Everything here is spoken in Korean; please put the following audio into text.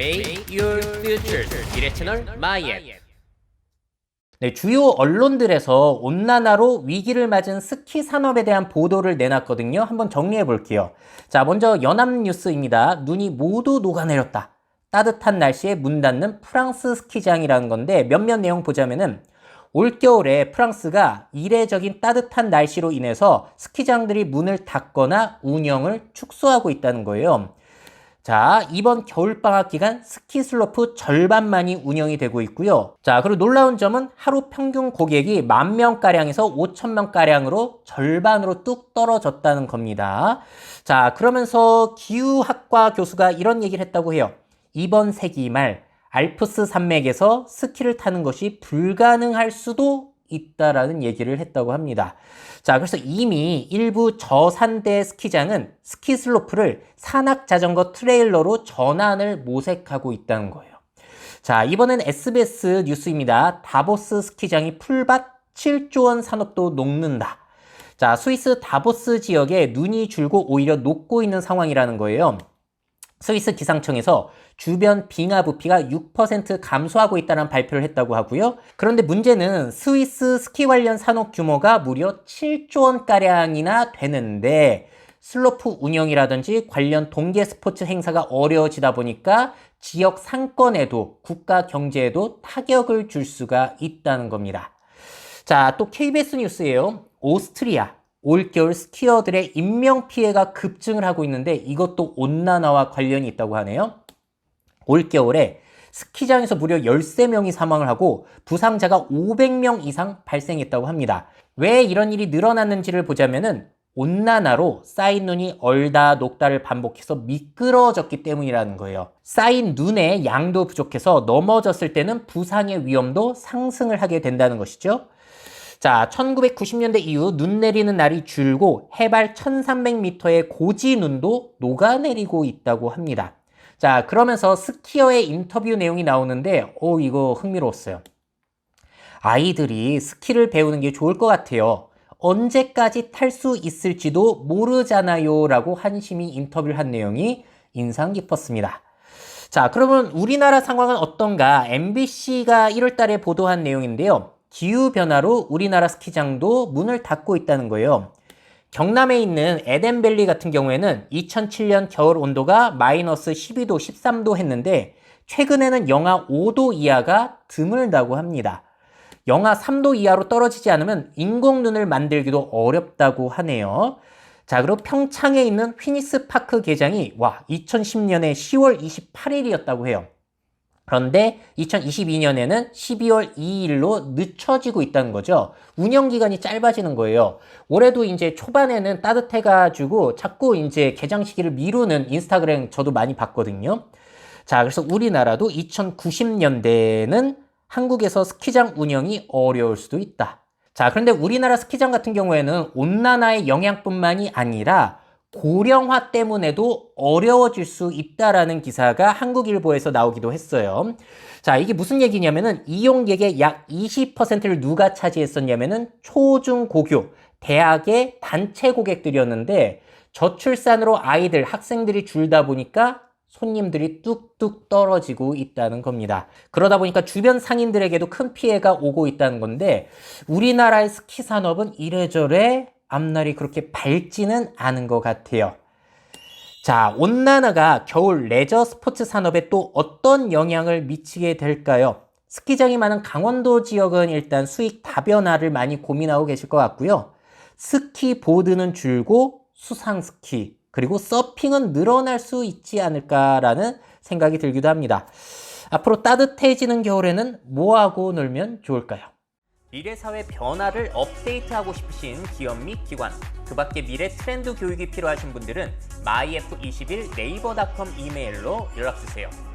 Make your future. 미래 채널 마이앱. 네, 주요 언론들에서 온난화로 위기를 맞은 스키 산업에 대한 보도를 내놨거든요. 한번 정리해 볼게요. 자, 먼저 연합뉴스입니다. 눈이 모두 녹아내렸다. 따뜻한 날씨에 문 닫는 프랑스 스키장이라는 건데 몇몇 내용 보자면은 올겨울에 프랑스가 이례적인 따뜻한 날씨로 인해서 스키장들이 문을 닫거나 운영을 축소하고 있다는 거예요. 자, 이번 겨울방학 기간 스키 슬로프 절반만이 운영이 되고 있고요. 자, 그리고 놀라운 점은 하루 평균 고객이 10,000명가량에서 5,000명가량으로 절반으로 뚝 떨어졌다는 겁니다. 자, 그러면서 기후학과 교수가 이런 얘기를 했다고 해요. 이번 세기 말 알프스 산맥에서 스키를 타는 것이 불가능할 수도 있다라는 얘기를 했다고 합니다. 자, 그래서 이미 일부 저산대 스키장은 스키 슬로프를 산악 자전거 트레일러로 전환을 모색하고 있다는 거예요. 자, 이번엔 SBS 뉴스입니다. 다보스 스키장이 풀밭 7조 원 산업도 녹는다. 자, 스위스 다보스 지역에 눈이 줄고 오히려 녹고 있는 상황이라는 거예요. 스위스 기상청에서 주변 빙하 부피가 6% 감소하고 있다는 발표를 했다고 하고요. 그런데 문제는 스위스 스키 관련 산업 규모가 무려 7조 원가량이나 되는데 슬로프 운영이라든지 관련 동계 스포츠 행사가 어려워지다 보니까 지역 상권에도 국가 경제에도 타격을 줄 수가 있다는 겁니다. 자, 또 KBS 뉴스예요. 오스트리아. 올겨울 스키어들의 인명피해가 급증을 하고 있는데 이것도 온난화와 관련이 있다고 하네요. 올겨울에 스키장에서 무려 13명이 사망을 하고 부상자가 500명 이상 발생했다고 합니다. 왜 이런 일이 늘어났는지를 보자면은 온난화로 쌓인 눈이 얼다 녹다를 반복해서 미끄러졌기 때문이라는 거예요. 쌓인 눈의 양도 부족해서 넘어졌을 때는 부상의 위험도 상승을 하게 된다는 것이죠. 자, 1990년대 이후 눈 내리는 날이 줄고 해발 1300m의 고지 눈도 녹아내리고 있다고 합니다. 자, 그러면서 스키어의 인터뷰 내용이 나오는데 이거 흥미로웠어요. 아이들이 스키를 배우는 게 좋을 것 같아요. 언제까지 탈 수 있을지도 모르잖아요 라고 한심히 인터뷰를 한 내용이 인상 깊었습니다. 자, 그러면 우리나라 상황은 어떤가? MBC가 1월 달에 보도한 내용인데요. 기후변화로 우리나라 스키장도 문을 닫고 있다는 거예요. 경남에 있는 에덴밸리 같은 경우에는 2007년 겨울 온도가 마이너스 12도, 13도 했는데 최근에는 영하 5도 이하가 드물다고 합니다. 영하 3도 이하로 떨어지지 않으면 인공눈을 만들기도 어렵다고 하네요. 자, 그리고 평창에 있는 휘니스 파크 개장이 2010년에 10월 28일이었다고 해요. 그런데 2022년에는 12월 2일로 늦춰지고 있다는 거죠. 운영 기간이 짧아지는 거예요. 올해도 이제 초반에는 따뜻해가지고 자꾸 이제 개장 시기를 미루는 인스타그램 저도 많이 봤거든요. 자, 그래서 우리나라도 2090년대에는 한국에서 스키장 운영이 어려울 수도 있다. 자, 그런데 우리나라 스키장 같은 경우에는 온난화의 영향뿐만이 아니라 고령화 때문에도 어려워질 수 있다라는 기사가 한국일보에서 나오기도 했어요. 자, 이게 무슨 얘기냐면은 이용객의 약 20%를 누가 차지했었냐면은 초중고교, 대학의 단체 고객들이었는데 저출산으로 아이들, 학생들이 줄다 보니까 손님들이 뚝뚝 떨어지고 있다는 겁니다. 그러다 보니까 주변 상인들에게도 큰 피해가 오고 있다는 건데 우리나라의 스키 산업은 이래저래 앞날이 그렇게 밝지는 않은 것 같아요. 자, 온난화가 겨울 레저 스포츠 산업에 또 어떤 영향을 미치게 될까요? 스키장이 많은 강원도 지역은 일단 수익 다변화를 많이 고민하고 계실 것 같고요. 스키보드는 줄고 수상스키 그리고 서핑은 늘어날 수 있지 않을까라는 생각이 들기도 합니다. 앞으로 따뜻해지는 겨울에는 뭐하고 놀면 좋을까요? 미래사회 변화를 업데이트하고 싶으신 기업 및 기관, 그 밖에 미래 트렌드 교육이 필요하신 분들은 myf21 네이버닷컴 이메일로 연락주세요.